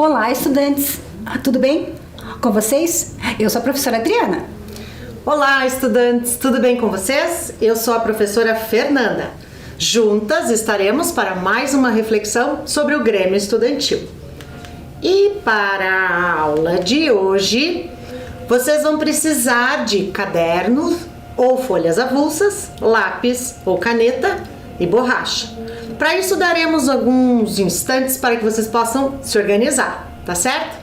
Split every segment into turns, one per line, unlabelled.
Olá, estudantes! Tudo bem com vocês? Eu sou a professora Adriana.
Olá, estudantes! Tudo bem com vocês? Eu sou a professora Fernanda. Juntas estaremos para mais uma reflexão sobre o Grêmio Estudantil. E para a aula de hoje, vocês vão precisar de cadernos ou folhas avulsas, lápis ou caneta e borracha. Para isso, daremos alguns instantes para que vocês possam se organizar, tá certo?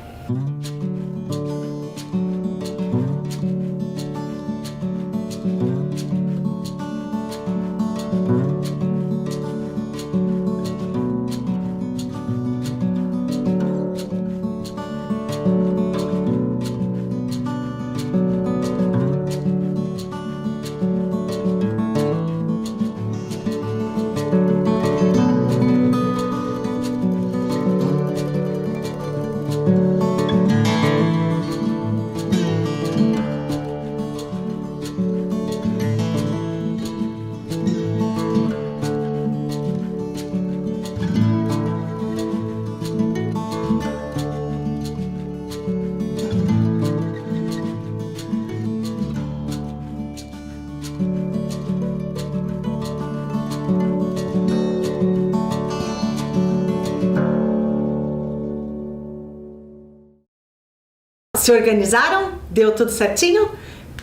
Se organizaram? Deu tudo certinho?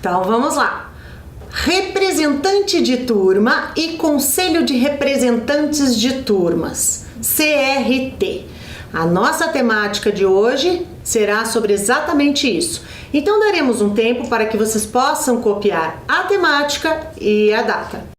Então vamos lá! Representante de turma e Conselho de Representantes de Turmas, CRT. A nossa temática de hoje será sobre exatamente isso. Então daremos um tempo para que vocês possam copiar a temática e a data.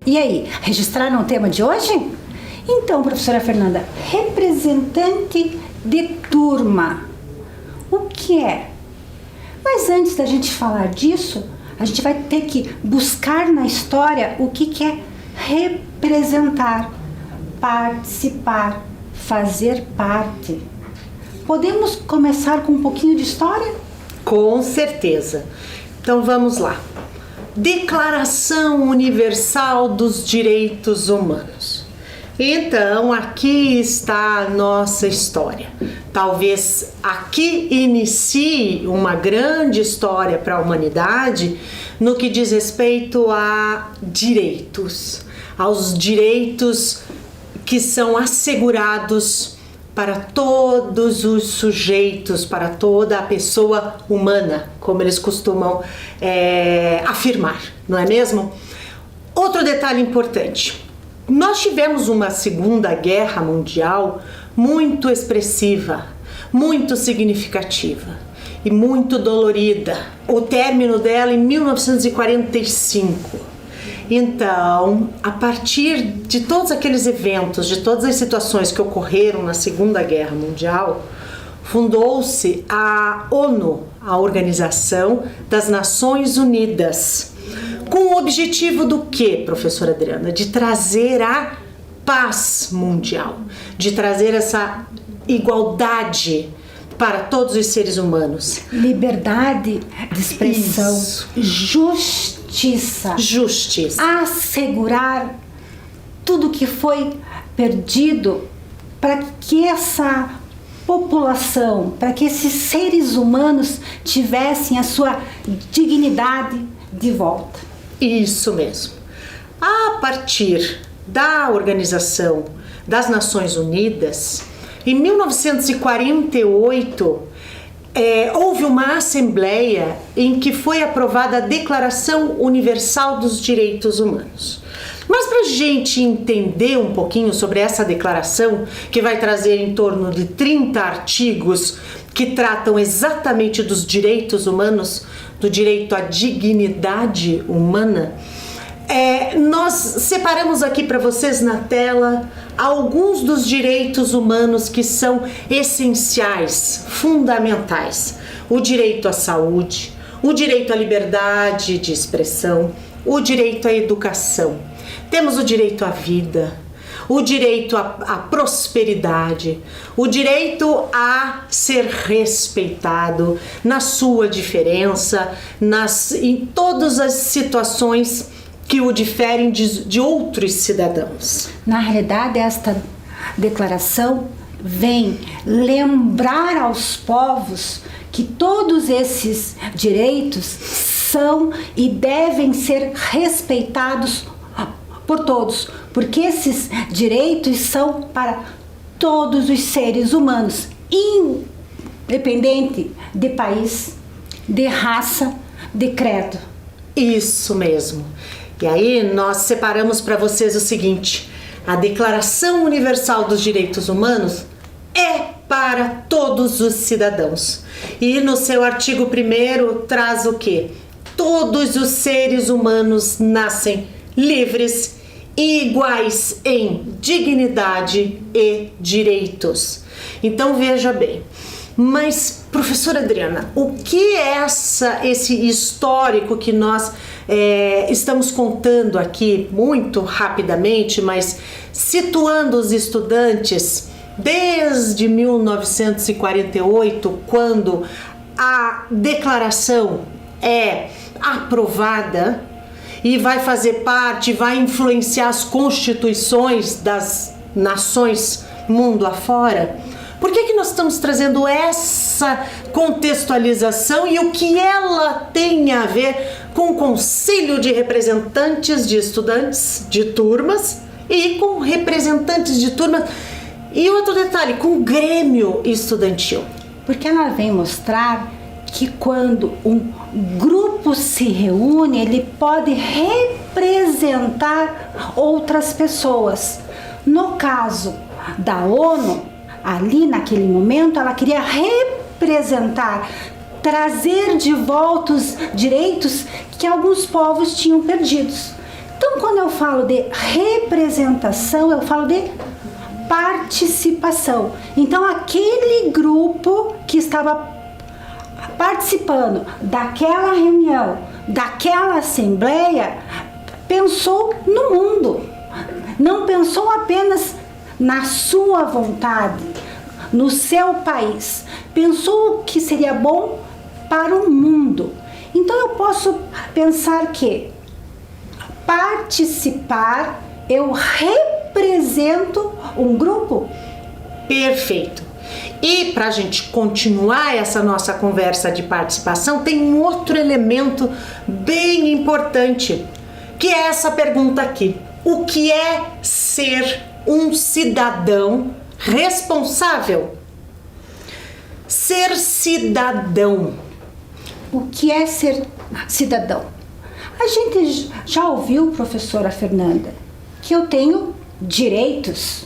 E aí, registraram o tema de hoje? Então, professora Fernanda, representante de turma, o que é? Mas antes da gente falar disso, a gente vai ter que buscar na história o que é representar, participar, fazer parte. Podemos começar com um pouquinho de história?
Com certeza. Então vamos lá. Declaração Universal dos Direitos Humanos. Então, aqui está a nossa história. Talvez aqui inicie uma grande história para a humanidade no que diz respeito a direitos, aos direitos que são assegurados para todos os sujeitos, para toda a pessoa humana, como eles costumam afirmar, não é mesmo? Outro detalhe importante, nós tivemos uma Segunda Guerra Mundial muito expressiva, muito significativa e muito dolorida. O término dela em 1945. Então, a partir de todos aqueles eventos, de todas as situações que ocorreram na Segunda Guerra Mundial, fundou-se a ONU, a Organização das Nações Unidas, com o objetivo do quê, professora Adriana? De trazer a paz mundial, de trazer essa igualdade para todos os seres humanos.
Liberdade de expressão,
Isso.
Justiça. Assegurar tudo que foi perdido para que essa população, para que esses seres humanos tivessem a sua dignidade de volta.
Isso mesmo. A partir da Organização das Nações Unidas, Em 1948, houve uma assembleia em que foi aprovada a Declaração Universal dos Direitos Humanos. Mas para a gente entender um pouquinho sobre essa declaração, que vai trazer em torno de 30 artigos que tratam exatamente dos direitos humanos, do direito à dignidade humana, nós separamos aqui para vocês na tela alguns dos direitos humanos que são essenciais, fundamentais. O direito à saúde, o direito à liberdade de expressão, o direito à educação. Temos o direito à vida, o direito à prosperidade, o direito a ser respeitado na sua diferença, em todas as situações que o diferem de outros cidadãos.
Na realidade, esta declaração vem lembrar aos povos que todos esses direitos são e devem ser respeitados por todos, porque esses direitos são para todos os seres humanos, independente de país, de raça, de credo.
Isso mesmo. E aí nós separamos para vocês o seguinte: a Declaração Universal dos Direitos Humanos é para todos os cidadãos. E no seu artigo 1º traz o quê? Todos os seres humanos nascem livres e iguais em dignidade e direitos. Então veja bem, mas professora Adriana, o que é esse histórico que nós estamos contando aqui muito rapidamente, mas situando os estudantes desde 1948, quando a declaração é aprovada e vai fazer parte, vai influenciar as constituições das nações mundo afora? Por que nós estamos trazendo essa contextualização e o que ela tem a ver com o Conselho de Representantes de Estudantes de turmas e com representantes de turmas? E outro detalhe, com o Grêmio Estudantil.
Porque ela vem mostrar que quando um grupo se reúne, ele pode representar outras pessoas. No caso da ONU, ali naquele momento, ela queria representar, trazer de volta os direitos que alguns povos tinham perdidos. Então, quando eu falo de representação, eu falo de participação. Então, aquele grupo que estava participando daquela reunião, daquela assembleia, pensou no mundo, não pensou apenas na sua vontade, no seu país, pensou o que seria bom para o mundo. Então eu posso pensar que participar, eu represento um grupo.
Perfeito. E para a gente continuar essa nossa conversa de participação, tem um outro elemento bem importante, que é essa pergunta aqui: o que é ser um cidadão responsável? Ser cidadão.
O que é ser cidadão? A gente já ouviu, professora Fernanda, que eu tenho direitos.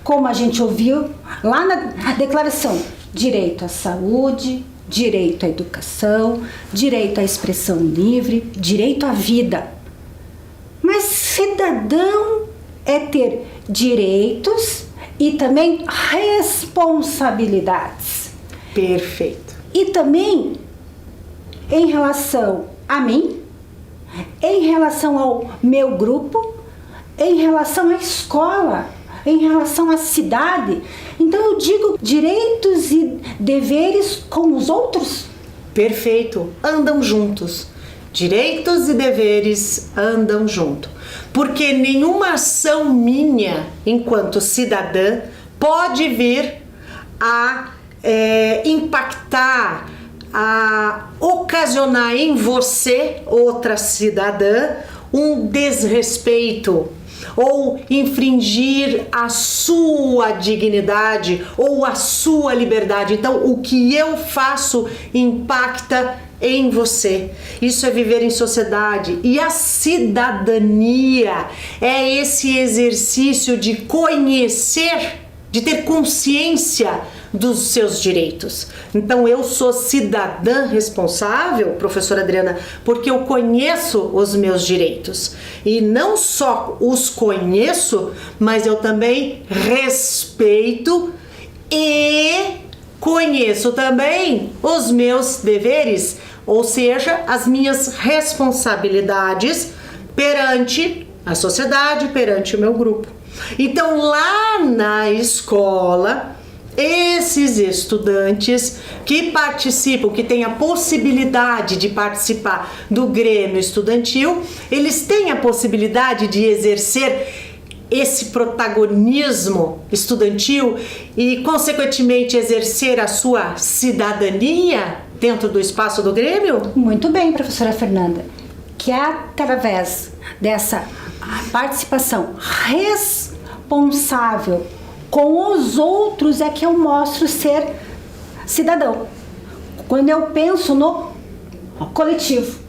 Como a gente ouviu lá na declaração: direito à saúde, direito à educação, direito à expressão livre, direito à vida. Mas cidadão é ter direitos e também responsabilidades.
Perfeito.
E também em relação a mim, em relação ao meu grupo, em relação à escola, em relação à cidade. Então eu digo direitos e deveres com os outros.
Perfeito, andam juntos. Direitos e deveres andam junto. Porque nenhuma ação minha, enquanto cidadã, pode vir a impactar, a ocasionar em você, outra cidadã, um desrespeito, ou infringir a sua dignidade ou a sua liberdade. Então, o que eu faço impacta em você. Isso é viver em sociedade. E a cidadania é esse exercício de conhecer, de ter consciência dos seus direitos. Então eu sou cidadã responsável, professora Adriana, porque eu conheço os meus direitos. E não só os conheço, mas eu também respeito e conheço também os meus deveres, ou seja, as minhas responsabilidades perante a sociedade, perante o meu grupo. Então lá na escola, esses estudantes que participam, que têm a possibilidade de participar do Grêmio Estudantil, eles têm a possibilidade de exercer esse protagonismo estudantil e, consequentemente, exercer a sua cidadania dentro do espaço do Grêmio?
Muito bem, professora Fernanda. Que através dessa participação responsável com os outros é que eu mostro ser cidadão. Quando eu penso no coletivo.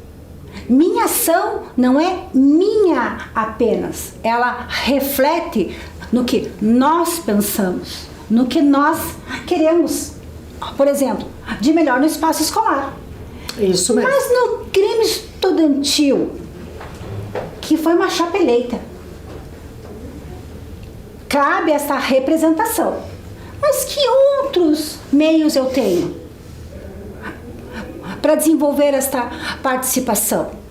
Minha ação não é minha apenas. Ela reflete no que nós pensamos, no que nós queremos. Por exemplo, de melhor no espaço escolar.
Isso mesmo.
Mas no Grêmio Estudantil, que foi uma chapa eleita, cabe essa representação. Mas que outros meios eu tenho para desenvolver esta participação?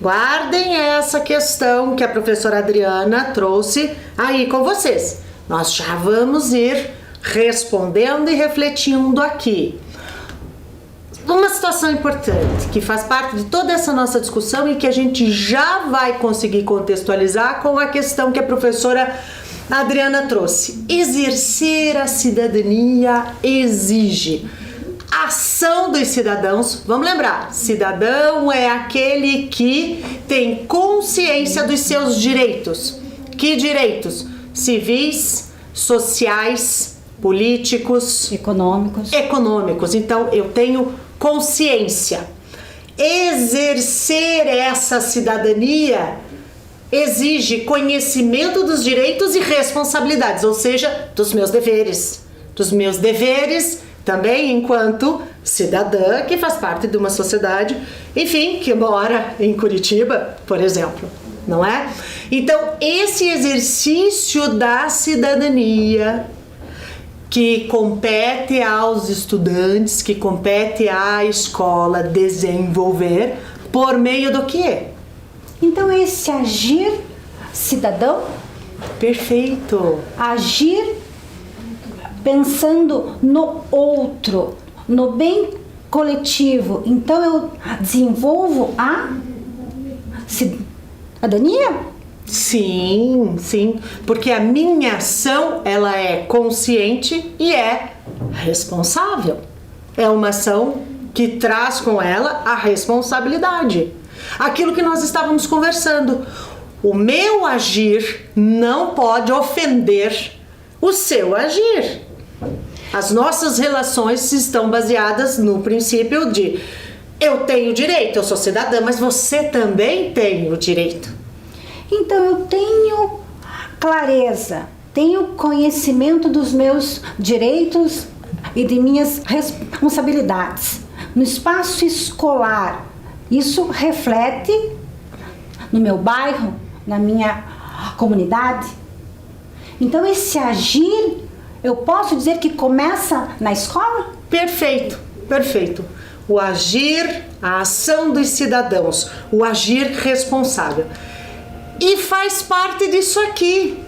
Guardem essa questão que a professora Adriana trouxe aí com vocês. Nós já vamos ir respondendo e refletindo aqui. Uma situação importante que faz parte de toda essa nossa discussão e que a gente já vai conseguir contextualizar com a questão que a professora Adriana trouxe. Exercer a cidadania exige ação dos cidadãos. Vamos lembrar, cidadão é aquele que tem consciência dos seus direitos. Que direitos? Civis, sociais, políticos, econômicos. Então eu tenho consciência. Exercer essa cidadania exige conhecimento dos direitos e responsabilidades, ou seja, dos meus deveres. Dos meus deveres também enquanto cidadã que faz parte de uma sociedade, enfim, que mora em Curitiba, por exemplo, não é? Então, esse exercício da cidadania que compete aos estudantes, que compete à escola desenvolver por meio do quê?
Então, esse agir cidadão?
Perfeito.
Agir pensando no outro, no bem coletivo. Então, eu desenvolvo a cidadania?
Sim, porque a minha ação, ela é consciente e é responsável. É uma ação que traz com ela a responsabilidade. Aquilo que nós estávamos conversando. O meu agir não pode ofender o seu agir. As nossas relações estão baseadas no princípio de eu tenho direito, eu sou cidadã, mas você também tem o direito.
Então eu tenho clareza, tenho conhecimento dos meus direitos e de minhas responsabilidades. No espaço escolar, isso reflete no meu bairro, na minha comunidade. Então esse agir, eu posso dizer que começa na escola?
Perfeito. O agir, a ação dos cidadãos, o agir responsável. E faz parte disso aqui,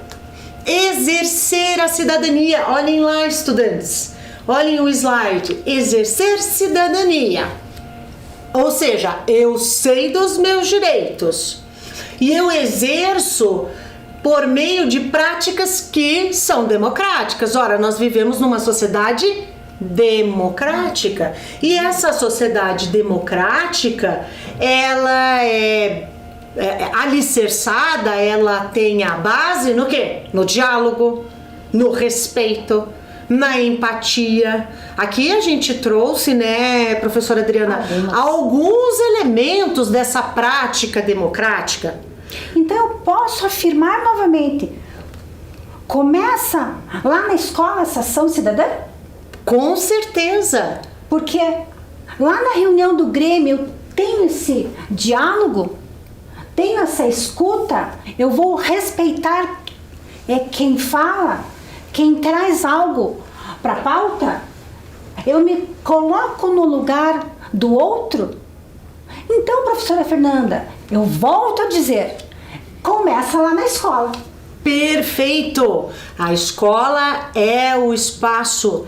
exercer a cidadania. Olhem lá, estudantes, olhem o slide, exercer cidadania. Ou seja, eu sei dos meus direitos e eu exerço por meio de práticas que são democráticas. Ora, nós vivemos numa sociedade democrática e essa sociedade democrática, ela é alicerçada, ela tem a base no quê? No diálogo, no respeito, na empatia. Aqui a gente trouxe, né, professora Adriana, alguns elementos dessa prática democrática.
Então eu posso afirmar novamente, começa lá na escola essa ação cidadã?
Com certeza.
Porque lá na reunião do Grêmio eu tenho esse diálogo, tenho essa escuta, eu vou respeitar quem fala, quem traz algo para a pauta, eu me coloco no lugar do outro. Então, professora Fernanda, eu volto a dizer, começa lá na escola.
Perfeito! A escola é o espaço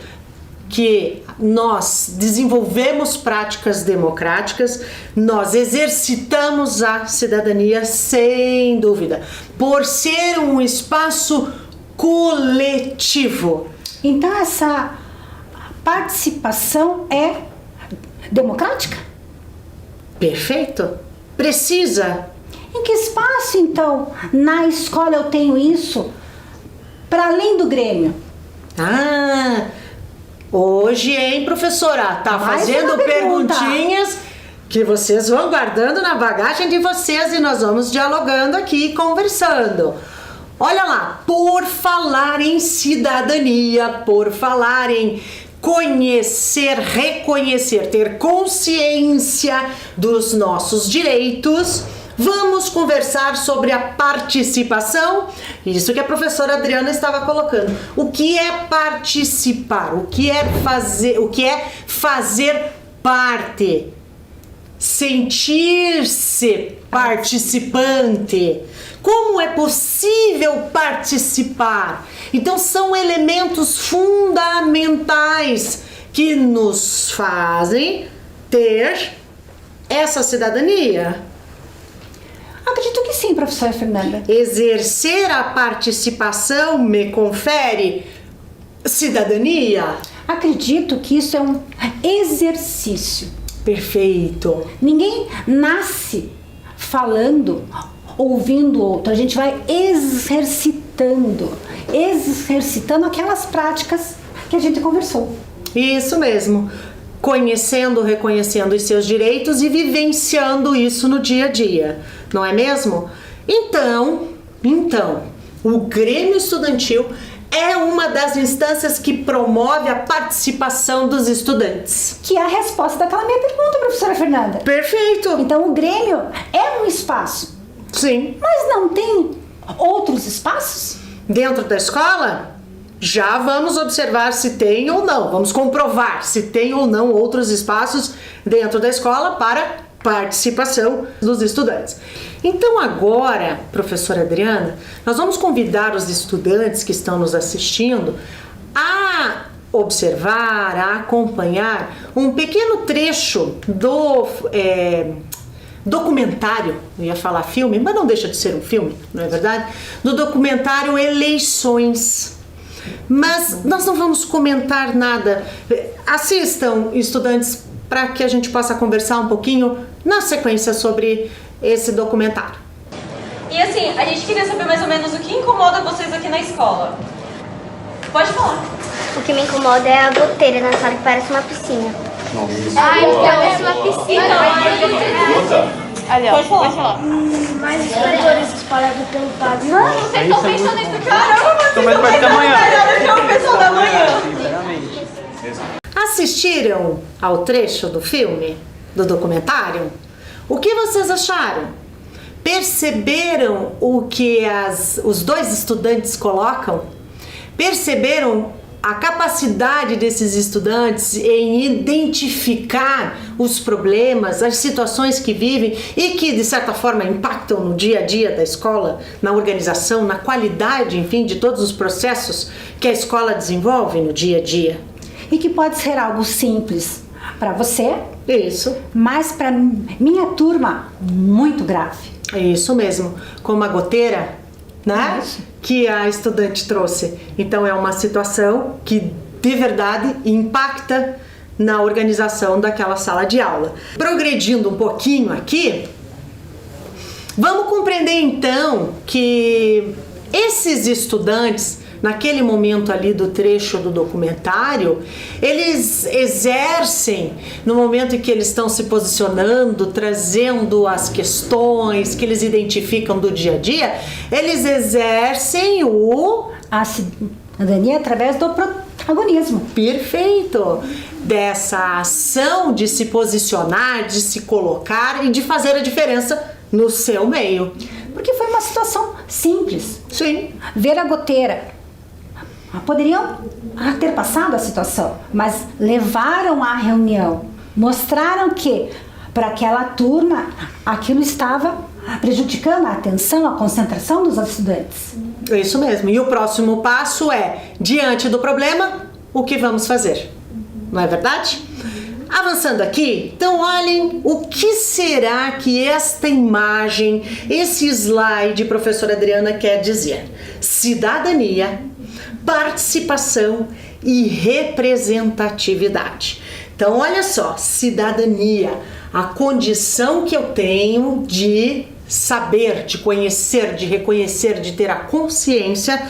que nós desenvolvemos práticas democráticas, nós exercitamos a cidadania, sem dúvida, por ser um espaço coletivo.
Então essa participação é democrática?
Perfeito. Precisa.
Em que espaço, então, na escola eu tenho isso, para além do Grêmio?
Hoje, hein, professora? Tá fazendo perguntinhas que vocês vão guardando na bagagem de vocês e nós vamos dialogando aqui, conversando. Olha lá, por falar em cidadania, por falar em conhecer, reconhecer, ter consciência dos nossos direitos, vamos conversar sobre a participação, isso que a professora Adriana estava colocando. O que é participar? O que é fazer parte? Sentir-se participante. Como é possível participar? Então são elementos fundamentais que nos fazem ter essa cidadania.
Acredito que sim, professora Fernanda.
Exercer a participação me confere cidadania?
Acredito que isso é um exercício.
Perfeito.
Ninguém nasce falando, ouvindo o outro. A gente vai exercitando aquelas práticas que a gente conversou.
Isso mesmo. Conhecendo, reconhecendo os seus direitos e vivenciando isso no dia a dia, não é mesmo? Então, o Grêmio Estudantil é uma das instâncias que promove a participação dos estudantes.
Que é a resposta daquela minha pergunta, professora Fernanda.
Perfeito.
Então o Grêmio é um espaço.
Sim.
Mas não tem outros espaços?
Dentro da escola? Já vamos observar se tem ou não, vamos comprovar se tem ou não outros espaços dentro da escola para participação dos estudantes. Então agora, professora Adriana, nós vamos convidar os estudantes que estão nos assistindo a observar, a acompanhar um pequeno trecho do documentário, eu ia falar filme, mas não deixa de ser um filme, não é verdade? Do documentário Eleições. Mas nós não vamos comentar nada. Assistam, estudantes, para que a gente possa conversar um pouquinho na sequência sobre esse documentário.
E assim, a gente queria saber mais ou menos o que incomoda vocês aqui na escola. Pode falar.
O que me incomoda é a goteira na sala, que parece uma piscina.
Parece uma piscina.
Ali, ó, pode falar.
Mais historiadores espalhados pelo padre.
Vocês estão pensando nisso? Caramba, vocês
Então, mas vai ficar amanhã.
que é o pessoal da manhã.
Assistiram ao trecho do filme, do documentário? O que vocês acharam? Perceberam o que os dois estudantes colocam? Perceberam a capacidade desses estudantes em identificar os problemas, as situações que vivem e que, de certa forma, impactam no dia a dia da escola, na organização, na qualidade, enfim, de todos os processos que a escola desenvolve no dia a dia?
E que pode ser algo simples para você,
Isso.
mas para minha turma, muito grave.
É isso mesmo, como a goteira, né?
Isso.
Que a estudante trouxe. Então é uma situação que de verdade impacta na organização daquela sala de aula. Progredindo um pouquinho aqui, Vamos compreender então que esses estudantes, naquele momento ali do trecho do documentário, eles exercem, no momento em que eles estão se posicionando, trazendo as questões que eles identificam do dia a dia, eles exercem
a cidadania através do protagonismo.
Perfeito! Dessa ação de se posicionar, de se colocar e de fazer a diferença no seu meio.
Porque foi uma situação simples.
Sim.
Ver a goteira. Poderiam ter passado a situação, mas levaram à reunião. Mostraram que, para aquela turma, aquilo estava prejudicando a atenção, a concentração dos estudantes.
É isso mesmo. E o próximo passo é, diante do problema, o que vamos fazer? Não é verdade? Avançando aqui, então olhem o que será que esta imagem, esse slide, professora Adriana, quer dizer. Cidadania, participação e representatividade. Então olha só, cidadania, a condição que eu tenho de saber, de conhecer, de reconhecer, de ter a consciência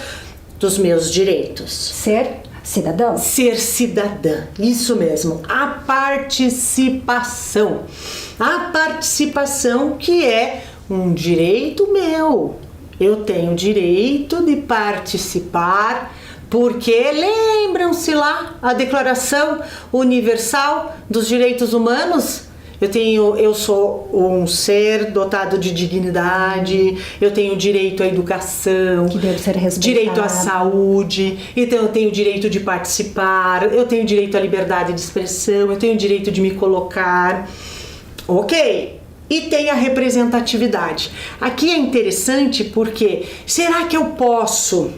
dos meus direitos.
Ser cidadão.
Ser cidadã, isso mesmo. A participação. A participação que é um direito meu. Eu tenho direito de participar, porque lembram-se lá a Declaração Universal dos Direitos Humanos? Eu sou um ser dotado de dignidade, eu tenho direito à educação,
que deve ser respeitado,
direito à saúde, então eu tenho direito de participar, eu tenho direito à liberdade de expressão, eu tenho direito de me colocar. Ok? E tem a representatividade. Aqui é interessante porque será que eu posso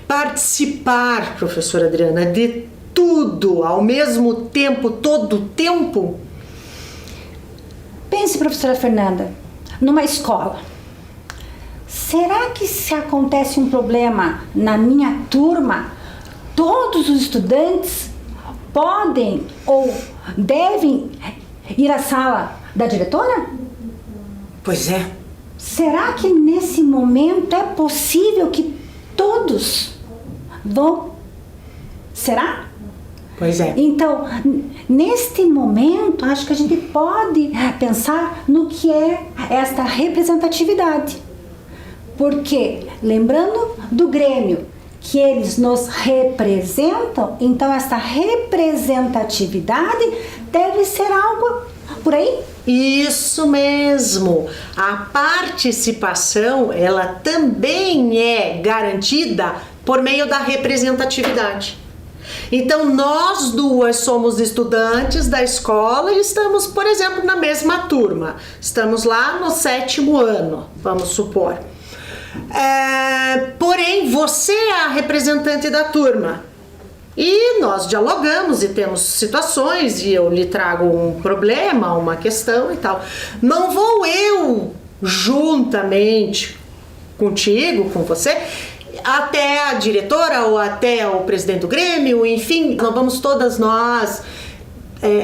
participar, professora Adriana, de tudo ao mesmo tempo, todo o tempo?
Pense, professora Fernanda, numa escola. Será que se acontece um problema na minha turma, todos os estudantes podem ou devem ir à sala da diretora?
Pois é.
Será que nesse momento é possível que todos vão? Será?
Pois é.
Então, neste momento, acho que a gente pode pensar no que é esta representatividade. Porque, lembrando do Grêmio, que eles nos representam, então esta representatividade deve ser algo por aí?
Isso mesmo. A participação, ela também é garantida por meio da representatividade. Então, nós duas somos estudantes da escola e estamos, por exemplo, na mesma turma. Estamos lá no 7º ano, vamos supor. Porém, você é a representante da turma. E nós dialogamos e temos situações e eu lhe trago um problema, uma questão e tal. Não vou eu, juntamente contigo, com você, até a diretora ou até o presidente do Grêmio, enfim, não vamos todas nós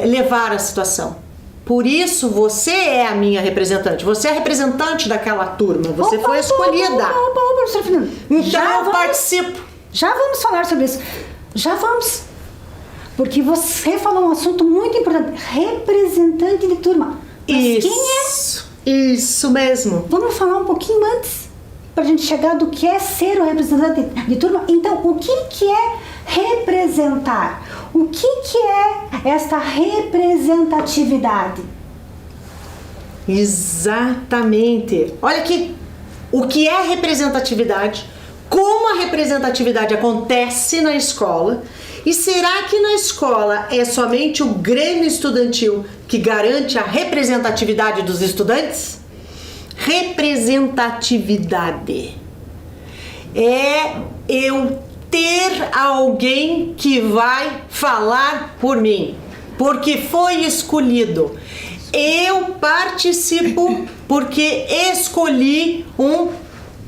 levar a situação. Por isso, você é a minha representante, você é a representante daquela turma, você foi escolhida. Então eu participo.
Já vamos falar sobre isso, já vamos. Porque você falou um assunto muito importante, representante de turma. Mas
isso,
quem é?
Isso mesmo.
Vamos falar um pouquinho antes, para a gente chegar do que é ser o representante de turma. Então, o que é representar? O que é esta representatividade?
Exatamente. Olha aqui, o que é representatividade, como a representatividade acontece na escola, e será que na escola é somente o Grêmio Estudantil que garante a representatividade dos estudantes? Representatividade é eu ter alguém que vai falar por mim, porque foi escolhido. Eu participo porque escolhi um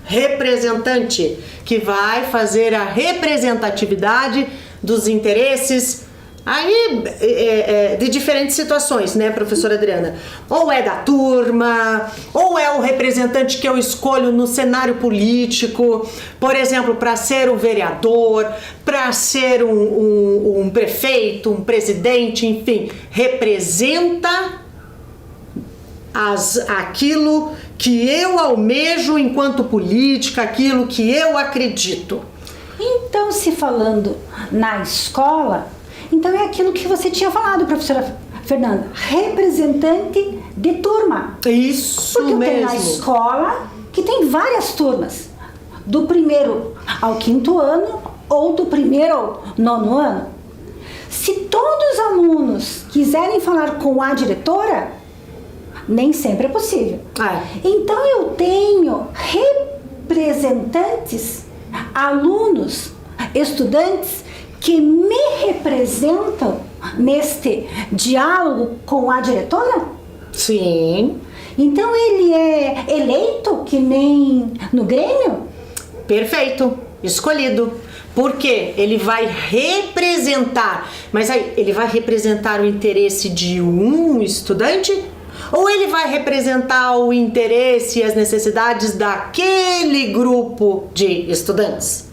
representante que vai fazer a representatividade dos interesses, Aí, de diferentes situações, né, professora Adriana? Ou é da turma, ou é o representante que eu escolho no cenário político, por exemplo, para ser um vereador, para ser um prefeito, um presidente, enfim, representa aquilo que eu almejo enquanto política, aquilo que eu acredito.
Então, se falando na escola, então é aquilo que você tinha falado, professora Fernanda, representante de turma.
Isso
Porque eu
mesmo.
tenho na escola que tem várias turmas, do 1º ao 5º ano ou do 1º ao 9º ano. Se todos os alunos quiserem falar com a diretora, nem sempre é possível. Então eu tenho representantes, alunos, estudantes que me representam neste diálogo com a diretora?
Sim.
Então ele é eleito que nem no Grêmio?
Perfeito, escolhido. Porque ele vai representar, mas aí ele vai representar o interesse de um estudante? Ou ele vai representar o interesse e as necessidades daquele grupo de estudantes?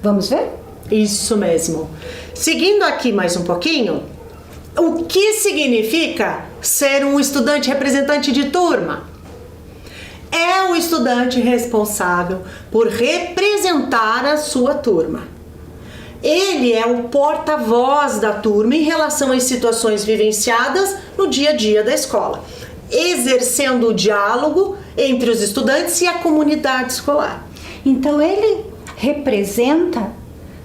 Vamos ver?
Isso mesmo. Seguindo aqui mais um pouquinho, o que significa ser um estudante representante de turma? É o estudante responsável por representar a sua turma. Ele é o porta-voz da turma em relação às situações vivenciadas no dia a dia da escola, exercendo o diálogo entre os estudantes e a comunidade escolar.
Então ele representa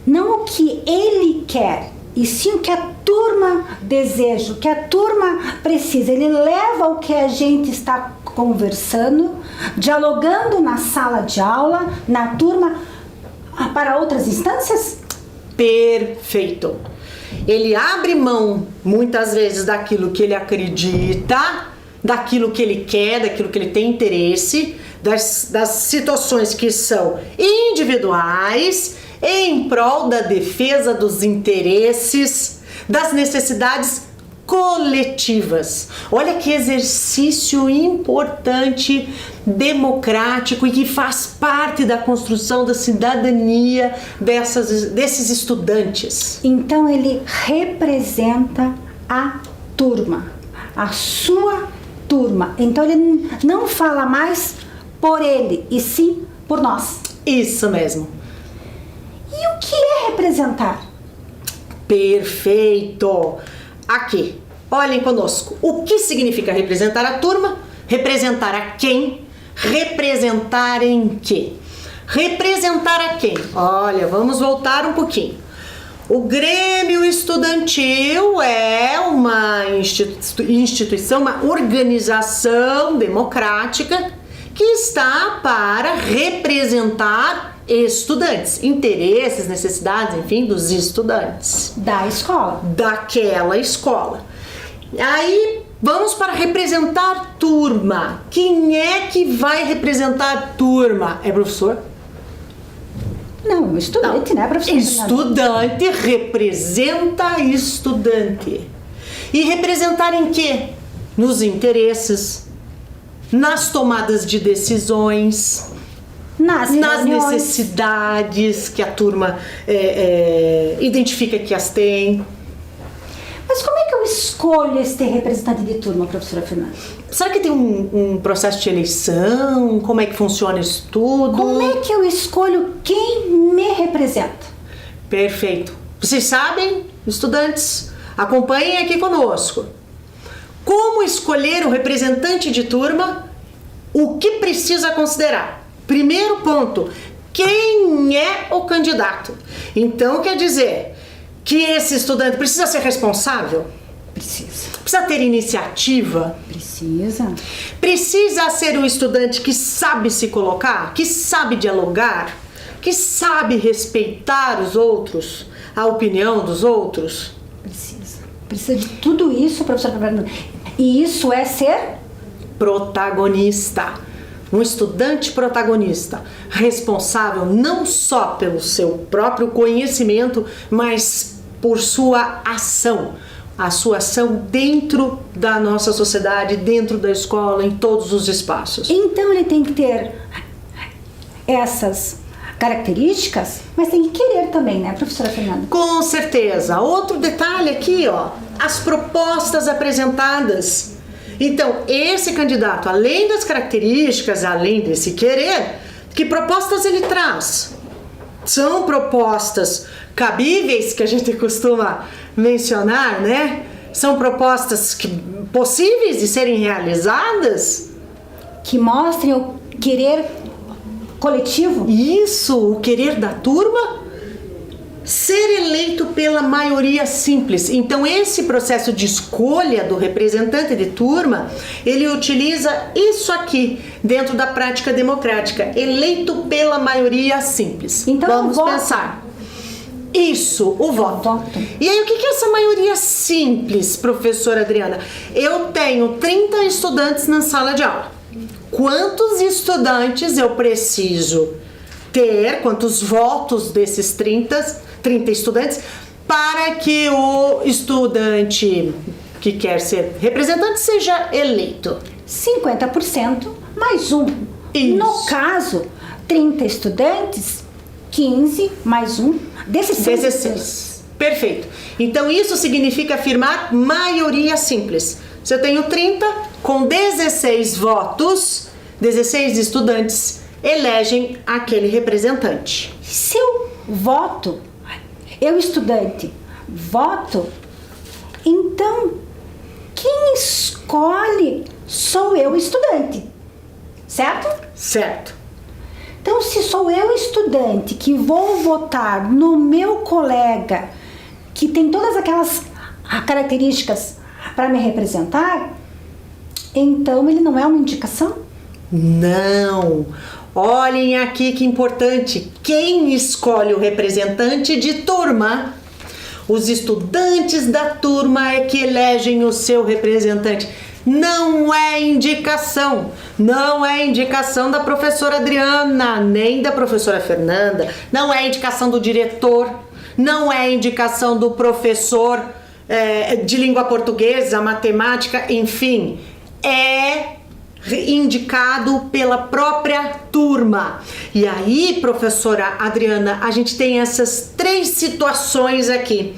não o que ele quer, e sim o que a turma deseja, o que a turma precisa. Ele leva o que a gente está conversando, dialogando na sala de aula, na turma, para outras instâncias?
Perfeito. Ele abre mão, muitas vezes, daquilo que ele acredita, daquilo que ele quer, daquilo que ele tem interesse, das situações que são individuais, em prol da defesa dos interesses, das necessidades coletivas. Olha que exercício importante, democrático e que faz parte da construção da cidadania desses estudantes.
Então ele representa a turma, a sua turma. Então ele não fala mais por ele, e sim por nós.
Isso mesmo.
E o que é representar?
Perfeito! Aqui, olhem conosco. O que significa representar a turma? Representar a quem? Representar em quê? Representar a quem? Olha, vamos voltar um pouquinho. O Grêmio Estudantil é uma instituição, uma organização democrática que está para representar estudantes, interesses, necessidades, enfim, dos estudantes.
Da escola.
Daquela escola. Aí vamos para representar turma. Quem é que vai representar turma? É professor?
Não, estudante, né, professor?
Estudante representa estudante. E representar em quê? Nos interesses, nas tomadas de decisões, nas necessidades que a turma identifica que as tem.
Mas como é que eu escolho este representante de turma, professora Fernanda?
Será que tem um processo de eleição? Como é que funciona isso tudo?
Como é que eu escolho quem me representa?
Perfeito. Vocês sabem, estudantes, acompanhem aqui conosco. Como escolher o representante de turma? O que precisa considerar? Primeiro ponto, quem é o candidato? Então quer dizer que esse estudante precisa ser responsável?
Precisa.
Precisa ter iniciativa?
Precisa.
Precisa ser um estudante que sabe se colocar, que sabe dialogar, que sabe respeitar os outros, a opinião dos outros?
Precisa. Precisa de tudo isso, professora Fernanda. E isso é ser
protagonista. Um estudante protagonista, responsável não só pelo seu próprio conhecimento, mas por sua ação. A sua ação dentro da nossa sociedade, dentro da escola, em todos os espaços.
Então ele tem que ter essas características, mas tem que querer também, né, professora Fernanda?
Com certeza. Outro detalhe aqui, ó, as propostas apresentadas. Então, esse candidato, além das características, além desse querer, que propostas ele traz? São propostas cabíveis, que a gente costuma mencionar, né? São propostas possíveis de serem realizadas?
Que mostrem o querer coletivo?
Isso, o querer da turma. Ser eleito pela maioria simples. Então, esse processo de escolha do representante de turma, ele utiliza isso aqui dentro da prática democrática. Eleito pela maioria simples.
Então,
vamos pensar. Isso, o voto. E aí, o que é essa maioria simples, professora Adriana? Eu tenho 30 estudantes na sala de aula. Quantos estudantes eu preciso ter, quantos votos desses 30 estudantes, para que o estudante que quer ser representante seja eleito?
50% mais um.
Isso.
No caso, 30 estudantes, 15 mais um,
16. Perfeito. Então isso significa afirmar maioria simples. Se eu tenho 30, com 16 votos, 16 estudantes elegem aquele representante.
Se eu voto, eu estudante voto, então quem escolhe sou eu estudante, certo?
Certo.
Então, se sou eu estudante que vou votar no meu colega que tem todas aquelas características para me representar, então ele não é uma indicação?
Não. Olhem aqui que importante. Quem escolhe o representante de turma? Os estudantes da turma é que elegem o seu representante. Não é indicação. Não é indicação da professora Adriana, nem da professora Fernanda. Não é indicação do diretor. Não é indicação do professor de língua portuguesa, matemática, enfim. É indicado pela própria turma. E aí, professora Adriana, a gente tem essas 3 situações aqui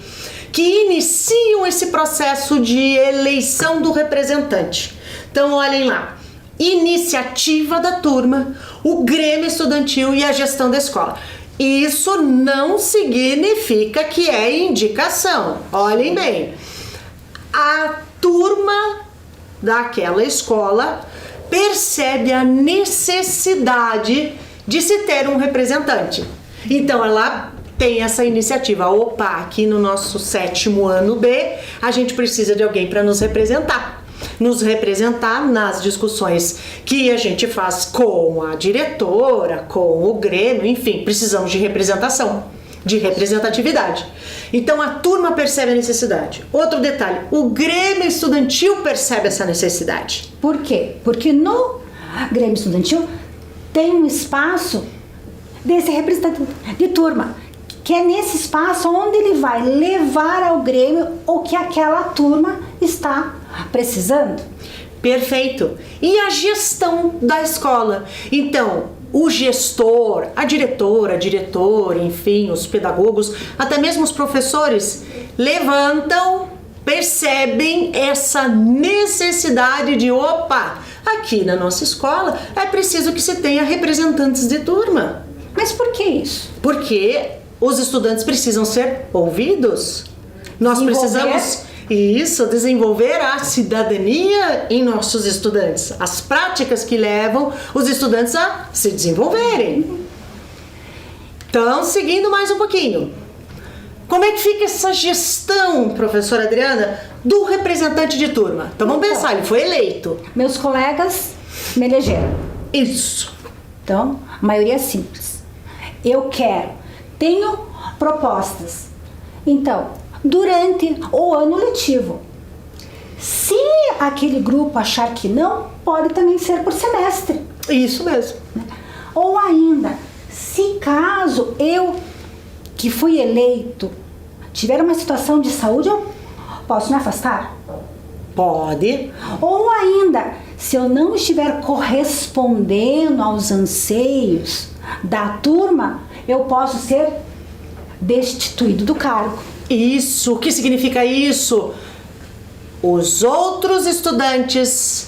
que iniciam esse processo de eleição do representante. Então, olhem lá. Iniciativa da turma, o Grêmio Estudantil e a gestão da escola. Isso não significa que é indicação. Olhem bem. A turma daquela escola percebe a necessidade de se ter um representante. Então, ela tem essa iniciativa. Opa, aqui no nosso 7º ano B, a gente precisa de alguém para nos representar. Nos representar nas discussões que a gente faz com a diretora, com o Grêmio, enfim, precisamos de representação, de representatividade. Então a turma percebe a necessidade. Outro detalhe, o Grêmio Estudantil percebe essa necessidade.
Por quê? Porque no Grêmio Estudantil tem um espaço desse representante de turma, que é nesse espaço onde ele vai levar ao Grêmio o que aquela turma está precisando.
Perfeito. E a gestão da escola? Então, o gestor, a diretora, diretor, enfim, os pedagogos, até mesmo os professores, levantam, percebem essa necessidade de, opa, aqui na nossa escola é preciso que se tenha representantes de turma.
Mas por que isso?
Porque os estudantes precisam ser ouvidos. Nós precisamos desenvolver a cidadania em nossos estudantes, as práticas que levam os estudantes a se desenvolverem. Então, seguindo mais um pouquinho, como é que fica essa gestão, professora Adriana, do representante de turma? Então vamos pensar, ele foi eleito.
Meus colegas me elegeram.
Isso.
Então, a maioria é simples. Eu quero, tenho propostas. Então, durante o ano letivo, se aquele grupo achar que não, pode também ser por semestre.
Isso mesmo.
Ou ainda, se caso eu, que fui eleito, tiver uma situação de saúde, eu posso me afastar?
Pode.
Ou ainda, se eu não estiver correspondendo aos anseios da turma, eu posso ser destituído do cargo.
Isso, o que significa isso? Os outros estudantes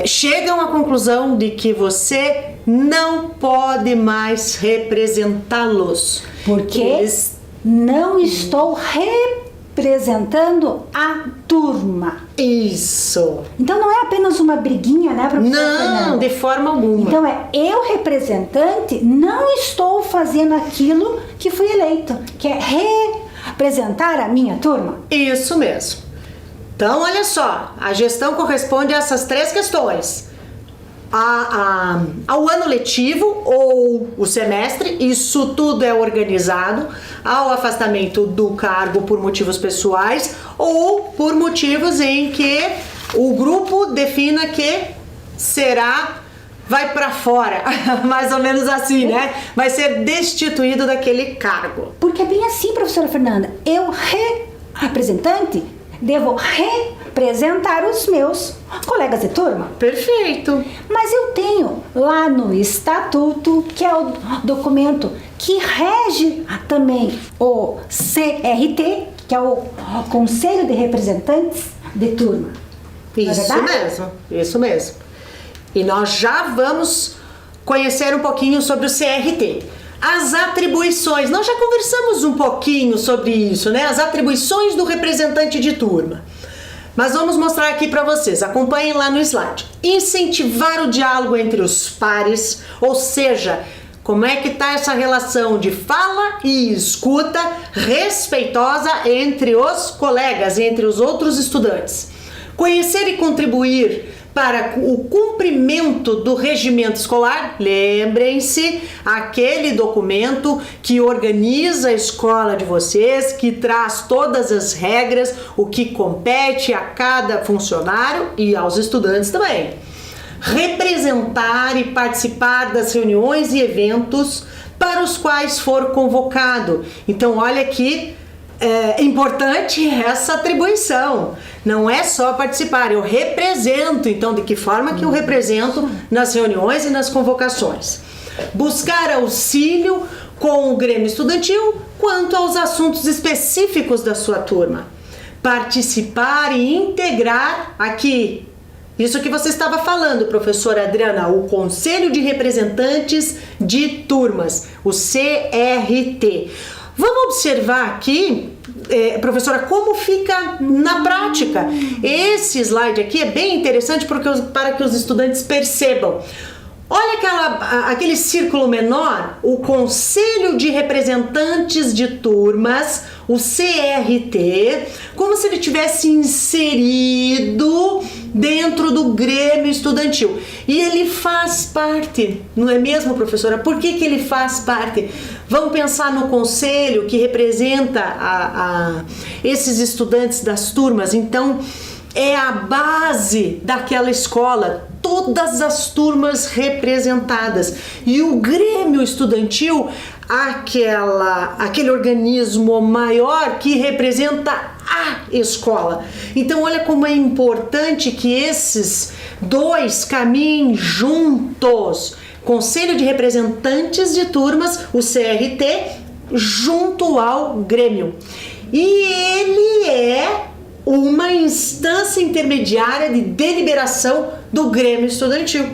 chegam à conclusão de que você não pode mais representá-los.
Porque não estou representando a turma.
Isso.
Então não é apenas uma briguinha, né, professora
Não,
Fernanda?
de forma alguma.
Então eu, representante, não estou fazendo aquilo que fui eleito, que é representar a minha turma.
Isso mesmo. Então, olha só, a gestão corresponde a essas 3 questões. Ao ano letivo ou o semestre, isso tudo é organizado, ao afastamento do cargo por motivos pessoais ou por motivos em que o grupo defina que vai para fora, mais ou menos assim, né? Vai ser destituído daquele cargo.
Porque é bem assim, professora Fernanda, eu, representante, devo representar os meus colegas de turma.
Perfeito.
Mas eu tenho lá no estatuto, que é o documento que rege também o CRT, que é o Conselho de Representantes de Turma. Não é verdade?
Mesmo, isso mesmo. E nós já vamos conhecer um pouquinho sobre o CRT. As atribuições, nós já conversamos um pouquinho sobre isso, né? As atribuições do representante de turma. Mas vamos mostrar aqui para vocês, acompanhem lá no slide. Incentivar o diálogo entre os pares, ou seja, como é que está essa relação de fala e escuta respeitosa entre os colegas, entre os outros estudantes. Conhecer e contribuir para o cumprimento do regimento escolar, lembrem-se, aquele documento que organiza a escola de vocês, que traz todas as regras, o que compete a cada funcionário e aos estudantes também. Representar e participar das reuniões e eventos para os quais for convocado. Então, olha aqui, é importante essa atribuição. Não é só participar, eu represento. Então, de que forma que eu represento nas reuniões e nas convocações? Buscar auxílio com o Grêmio Estudantil quanto aos assuntos específicos da sua turma. Participar e integrar aqui, isso que você estava falando, professora Adriana, o Conselho de Representantes de Turmas, o CRT. Vamos observar aqui, professora, como fica na prática. Esse slide aqui é bem interessante para que os estudantes percebam. Olha aquele círculo menor, o Conselho de Representantes de Turmas, o CRT, como se ele tivesse inserido dentro do Grêmio Estudantil. E ele faz parte, não é mesmo, professora? Por que ele faz parte? Vamos pensar no conselho que representa esses estudantes das turmas. Então, é a base daquela escola, todas as turmas representadas. E o Grêmio Estudantil, aquele organismo maior que representa a escola. Então, olha como é importante que esses dois caminhem juntos. Conselho de Representantes de Turmas, o CRT, junto ao Grêmio. E ele é uma instância intermediária de deliberação do Grêmio Estudantil.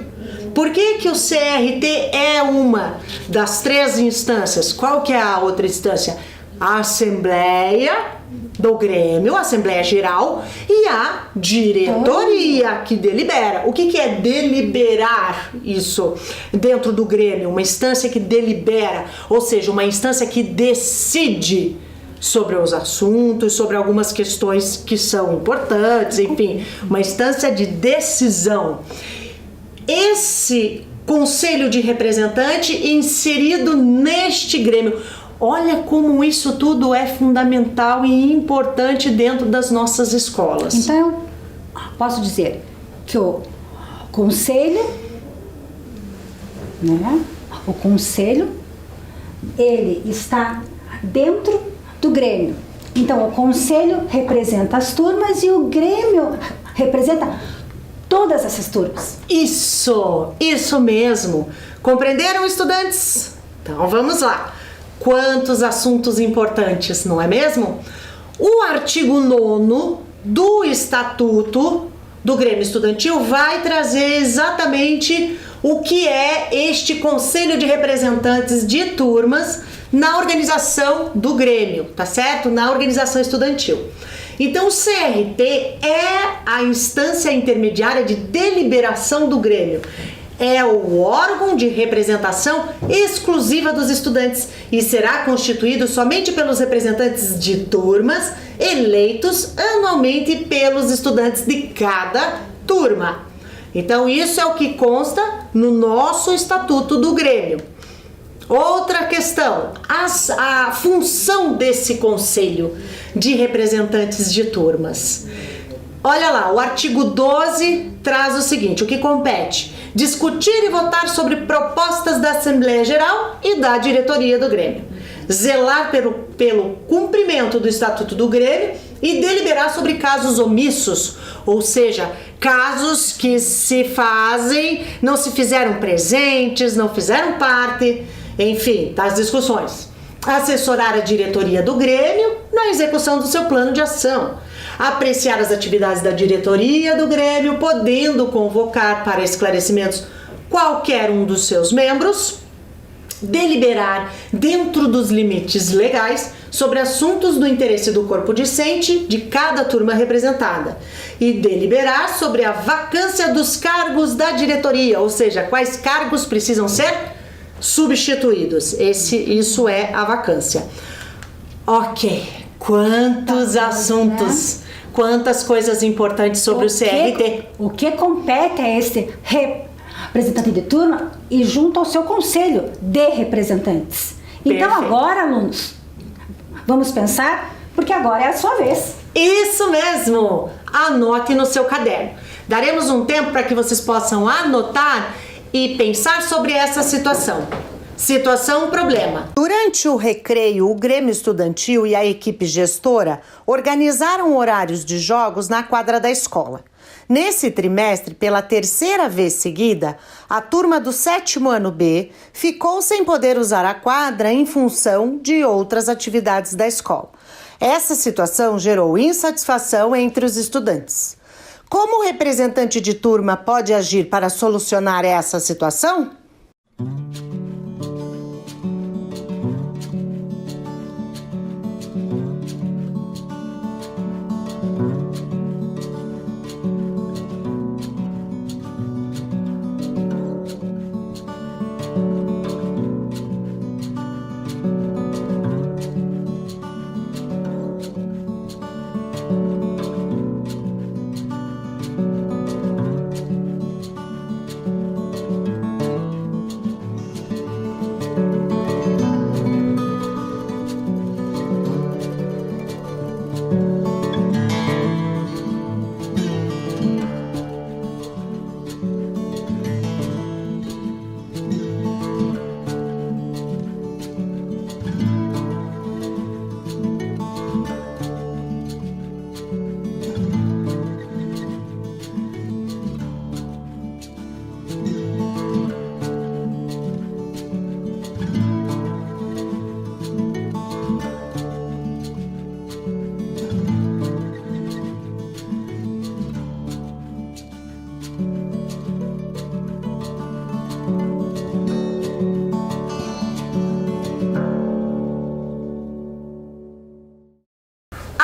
Por que que o CRT é uma das 3 instâncias? Qual que é a outra instância? A Assembleia do Grêmio, a Assembleia Geral, e a diretoria que delibera. O que é deliberar isso dentro do Grêmio? Uma instância que delibera, ou seja, uma instância que decide sobre os assuntos, sobre algumas questões que são importantes, enfim, uma instância de decisão. Esse Conselho de Representante inserido neste Grêmio. Olha como isso tudo é fundamental e importante dentro das nossas escolas.
Então, eu posso dizer que o conselho, né? O conselho, ele está dentro do Grêmio. Então, o conselho representa as turmas e o Grêmio representa todas essas turmas.
Isso mesmo. Compreenderam, estudantes? Então vamos lá. Quantos assuntos importantes, não é mesmo? O artigo 9º do Estatuto do Grêmio Estudantil vai trazer exatamente o que é este Conselho de Representantes de Turmas na organização do Grêmio, tá certo? Na organização estudantil. Então, o CRT é a instância intermediária de deliberação do Grêmio. É o órgão de representação exclusiva dos estudantes e será constituído somente pelos representantes de turmas eleitos anualmente pelos estudantes de cada turma. Então, isso é o que consta no nosso Estatuto do Grêmio. Outra questão, a função desse Conselho de Representantes de Turmas. Olha lá, o artigo 12 traz o seguinte, o que compete? Discutir e votar sobre propostas da Assembleia Geral e da diretoria do Grêmio. Zelar pelo cumprimento do Estatuto do Grêmio e deliberar sobre casos omissos, ou seja, casos que se fazem, não se fizeram presentes, não fizeram parte, enfim, das discussões. Assessorar a diretoria do Grêmio na execução do seu plano de ação. Apreciar as atividades da diretoria do Grêmio, podendo convocar para esclarecimentos qualquer um dos seus membros. Deliberar dentro dos limites legais sobre assuntos do interesse do corpo discente de cada turma representada. E deliberar sobre a vacância dos cargos da diretoria, ou seja, quais cargos precisam ser substituídos. Isso é a vacância. Ok, quantos assuntos, quantas coisas importantes sobre o CRT.
O que compete a esse representante de turma e junto ao seu conselho de representantes. Então
Perfeito.
Agora, alunos, vamos pensar, porque agora é a sua vez.
Isso mesmo! Anote no seu caderno. Daremos um tempo para que vocês possam anotar e pensar sobre essa situação. Situação, problema. Durante o recreio, o Grêmio Estudantil e a equipe gestora organizaram horários de jogos na quadra da escola. Nesse trimestre, pela terceira vez seguida, a turma do 7º ano B ficou sem poder usar a quadra em função de outras atividades da escola. Essa situação gerou insatisfação entre os estudantes. Como o representante de turma pode agir para solucionar essa situação?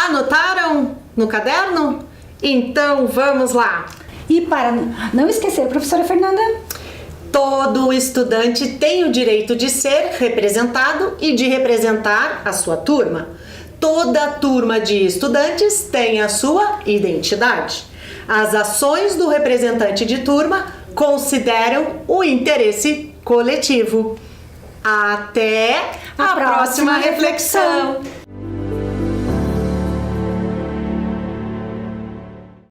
Anotaram no caderno? Então vamos lá!
E para não esquecer, professora Fernanda,
todo estudante tem o direito de ser representado e de representar a sua turma. Toda turma de estudantes tem a sua identidade. As ações do representante de turma consideram o interesse coletivo. Até a próxima reflexão!